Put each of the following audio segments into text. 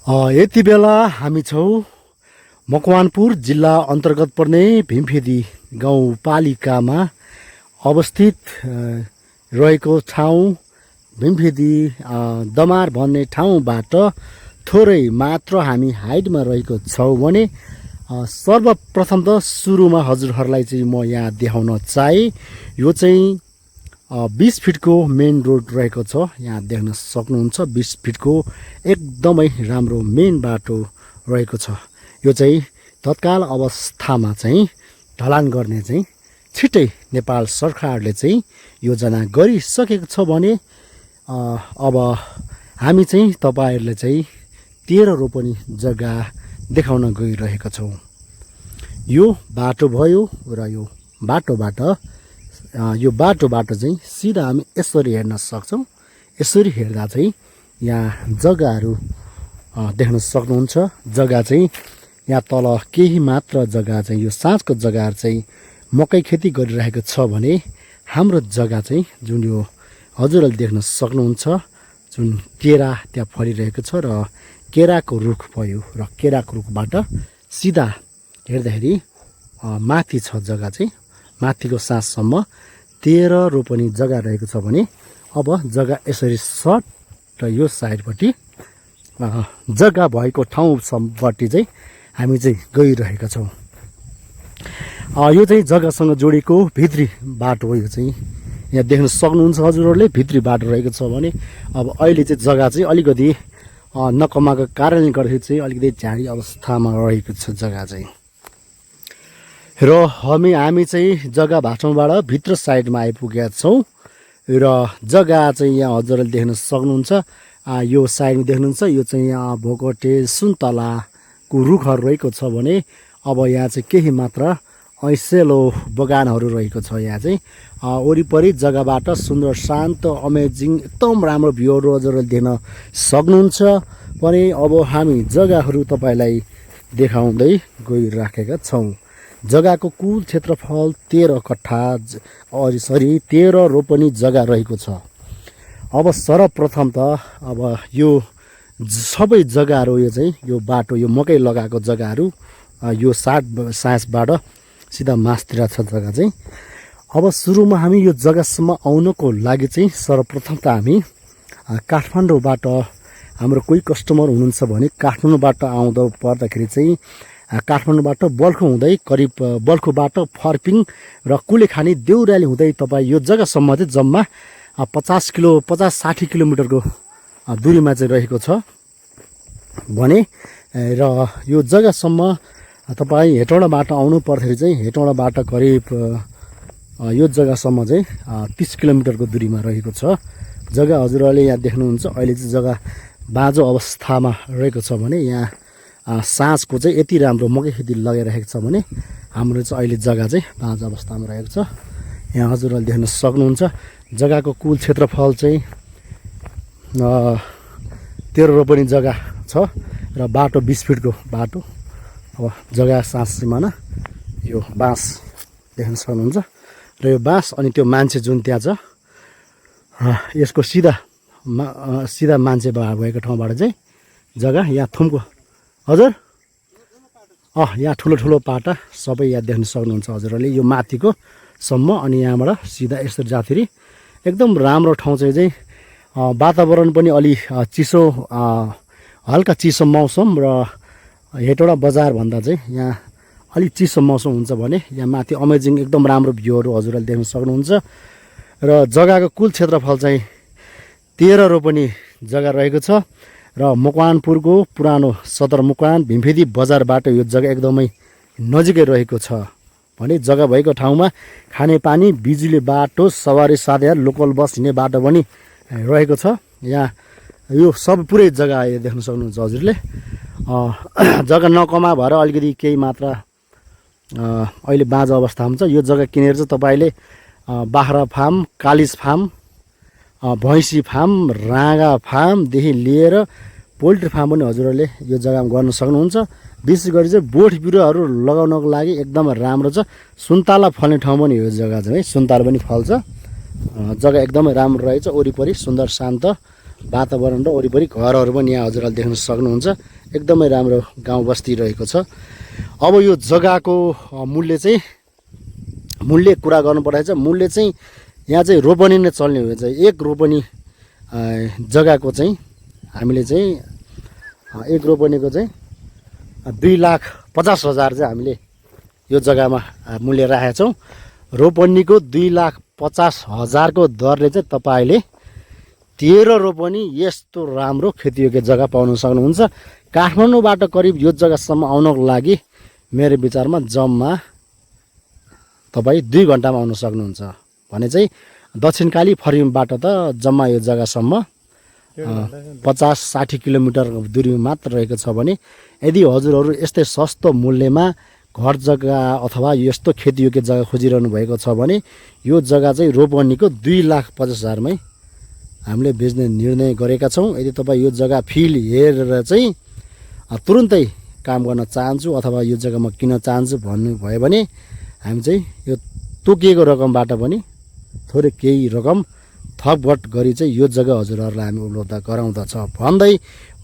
यति बेला हामी छौँ मकवानपुर जिल्ला अन्तर्गत पर्ने भीमफेदी गाउँपालिकामा अवस्थित रहेको ठाउँ भीमफेदी दमार भन्ने ठाउँबाट थोरै मात्र हामी हाइटमा रहेको छौँ भने सर्वप्रथम त सुरुमा हजुरहरूलाई चाहिँ म यहाँ देखाउन चाहे यो चाहिँ 20 फिटको मेन रोड रहेको छ। यहाँ देख्न सक्नुहुन्छ 20 फिटको एकदमै राम्रो मेन बाटो रहेको छ। यो चाहिँ तत्काल अवस्थामा चाहिँ ढलान गर्ने चाहिँ छिट्टै नेपाल सरकारले चाहिँ योजना गरिसकेको छ भने अब हामी चाहिँ तपाईहरुले चाहिँ 13 रोपनी जग्गा देखाउन गइरहेका छौँ। यो बाटो भयो र यो बाटोबाट चाहिँ सिधा हामी यसरी हेर्न सक्छौँ। यसरी हेर्दा चाहिँ यहाँ जग्गाहरू देख्न सक्नुहुन्छ। जग्गा चाहिँ यहाँ तल केही मात्र जग्गा चाहिँ यो साँझको जग्गाहरू चाहिँ मकै खेती गरिरहेको छ भने हाम्रो जग्गा चाहिँ जुन यो हजुरहरूले देख्न सक्नुहुन्छ जुन केरा त्यहाँ फलिरहेको छ र केराको रुख भयो र केराको रुखबाट सिधा हेर्दाखेरि माथि छ जग्गा चाहिँ माथिको साँझसम्म 13 रोपनी जग्गा रहेको छ भने अब जग्गा यसरी सर्ट र यो साइडपट्टि जग्गा भएको ठाउँसम्मपट्टि चाहिँ हामी चाहिँ गइरहेका छौँ। यो चाहिँ जग्गासँग जोडिएको भित्री बाटो हो। यो चाहिँ यहाँ देख्न सक्नुहुन्छ हजुरहरूले भित्री बाटो रहेको छ भने अब अहिले चाहिँ जग्गा चाहिँ अलिकति नकमाएको कारणले गर्दाखेरि चाहिँ अलिकति झाडी अवस्थामा रहेको छ जग्गा चाहिँ। र हामी चाहिँ जग्गा भाटाबाट भित्र साइडमा आइपुगेका छौँ र जग्गा चाहिँ यहाँ हजुरहरूले देख्न सक्नुहुन्छ। यो साइडमा देख्नुहुन्छ यो चाहिँ यहाँ भोगटे सुन्तलाको रुखहरू रहेको छ भने अब यहाँ चाहिँ केही मात्र ऐसेलो बगानहरू रहेको छ। यहाँ चाहिँ वरिपरि जग्गाबाट सुन्दर शान्त अमेजिङ एकदम राम्रो भ्यूहरू हजुरहरूले देख्न सक्नुहुन्छ भने अब हामी जग्गाहरू तपाईँलाई देखाउँदै गइराखेका छौँ। जग्गाको कुल क्षेत्रफल 13 कट्ठा 13 रोपनी जग्गा रहेको छ। अब सर्वप्रथम त अब यो सबै जग्गाहरू यो चाहिँ यो बाटो यो मकै लगाएको जग्गाहरू यो साँझबाट सिधा मासतिर छ जग्गा चाहिँ। अब सुरुमा हामी यो जग्गासम्म आउनको लागि चाहिँ सर्वप्रथम त हामी काठमाडौँबाट हाम्रो कोही कस्टमर हुनुहुन्छ भने काठमाडौँबाट आउँदा पर्दाखेरि चाहिँ काठमाडौँबाट बल्खु हुँदै करिब बल्खुबाट फर्पिङ र कुलेखानी देउराली हुँदै तपाईँ यो जग्गासम्म चाहिँ जम्मा 50-60 किलोमिटरको दूरीमा चाहिँ रहेको छ भने र यो जग्गासम्म तपाईँ हेटौँडाबाट आउनु पर्दाखेरि चाहिँ हेटौँडाबाट करिब यो जग्गासम्म चाहिँ 30 किलोमिटरको दूरीमा रहेको छ जग्गा। हजुरहरूले यहाँ देख्नुहुन्छ अहिले चाहिँ जग्गा बाँझो अवस्थामा रहेको छ भने यहाँ साँझको चाहिँ यति राम्रो मकै खेती लगाइरहेको छ भने हाम्रो चाहिँ अहिले जग्गा चाहिँ बाँझो अवस्थामा रहेको छ। यहाँ हजुरहरूले देख्न सक्नुहुन्छ जग्गाको कुल क्षेत्रफल चाहिँ 13 रोपनी जग्गा छ र बाटो 20 फिटको बाटो। अब जग्गा साँझ सिमाना यो बाँस देख्न सक्नुहुन्छ र यो बाँस अनि त्यो मान्छे जुन त्यहाँ छ यसको सिधा मान्छे भएको ठाउँबाट चाहिँ जग्गा यहाँ थुम्को हजुर यहाँ ठुलो पाटा सबै यहाँ देख्न सक्नुहुन्छ हजुरहरूले यो माथिको सम्म। अनि यहाँबाट सिधा यसरी जाँदाखेरि एकदम राम्रो ठाउँ चाहिँ वातावरण पनि अलि चिसो हल्का चिसो मौसम र हेटौँडा बजार भन्दा चाहिँ यहाँ अलिक चिसो मौसम हुन्छ भने यहाँ माथि अमेजिङ एकदम राम्रो भ्यूहरू हजुरहरूले देख्न सक्नुहुन्छ। र जग्गाको कुल क्षेत्रफल चाहिँ 13 रोपनी जग्गा रहेको छ र मकवानपुरको पुरानो सदरमुकाम भीमफेदी बजारबाट यो जग्गा एकदमै नजिकै रहेको छ भने जग्गा भएको ठाउँमा खानेपानी बिजुली बाटो सवारी साधन लोकल बस हिँड्ने बाटो पनि रहेको छ। यहाँ यो सब पुरै जग्गा देख्न सक्नुहुन्छ हजुरले। जग्गा नकमा भएर अलिकति केही मात्रा अहिले बाँझो अवस्थामा छ। यो जग्गा किनेर चाहिँ तपाईँले बाख्रा फार्म कालिज फार्म भैँसी फार्म राँगा फार्मदेखि लिएर पोल्ट्री फार्म पनि हजुरहरूले यो जग्गामा गर्न सक्नुहुन्छ। विशेष गरी चाहिँ बोट बिरुवाहरू लगाउनको लागि एकदम राम्रो छ। सुन्तला फल्ने ठाउँ पनि यो जग्गा चाहिँ है सुन्तला पनि फल्छ। जग्गा एकदमै राम्रो रहेछ। वरिपरि सुन्दर शान्त वातावरण र वरिपरि घरहरू पनि यहाँ हजुरहरूले देख्न सक्नुहुन्छ। एकदमै राम्रो गाउँ बस्ती रहेको छ। अब यो जग्गाको मूल्य कुरा गर्नुपर्दा चाहिँ मूल्य चाहिँ यहाँ चाहिँ रोपनी नै चल्ने हो चाहिँ। एक रोपनी जग्गाको चाहिँ हामीले चाहिँ एक रोपनीको चाहिँ 2,50,000 चाहिँ हामीले यो जग्गामा मूल्य राखेका छौँ। रोपनीको 2,50,000 को दरले चाहिँ तपाईँले 13 रोपनी यस्तो राम्रो खेतीयोग्य जग्गा पाउन सक्नुहुन्छ। काठमाडौँबाट करिब यो जग्गासम्म आउनको लागि मेरो विचारमा जम्मा तपाईँ 2 घन्टामा आउन सक्नुहुन्छ भने चाहिँ दक्षिणकाली फर्म त जम्मा यो जग्गासम्म 50-60 किलोमिटर दूरी मात्र रहेको छ भने यदि हजुरहरू यस्तै सस्तो मूल्यमा घर जग्गा अथवा यस्तो खेतीयोग्य जग्गा खोजिरहनु भएको छ भने यो जग्गा चाहिँ रोपनीको 2,50,000 मै हामीले बेच्ने निर्णय गरेका छौँ। यदि तपाईँ यो जग्गा फिल हेरेर चाहिँ तुरुन्तै काम गर्न चाहन्छु अथवा यो जग्गामा किन्न चाहन्छु भन्नुभयो भने हामी चाहिँ यो तोकिएको रकमबाट पनि थोरै केही रकम थपघट गरी चाहिँ यो जग्गा हजुरहरूलाई हामी उपलब्ध गराउँदछ भन्दै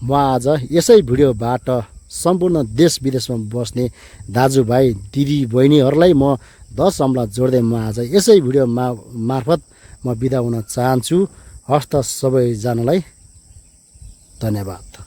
म आज यसै भिडियोबाट सम्पूर्ण देश विदेशमा बस्ने दाजुभाइ दिदी बहिनीहरूलाई म 10 अम्ला जोड्दै म आज यसै भिडियो मार्फत म बिदा हुन चाहन्छु। हस्त सबैजनालाई धन्यवाद।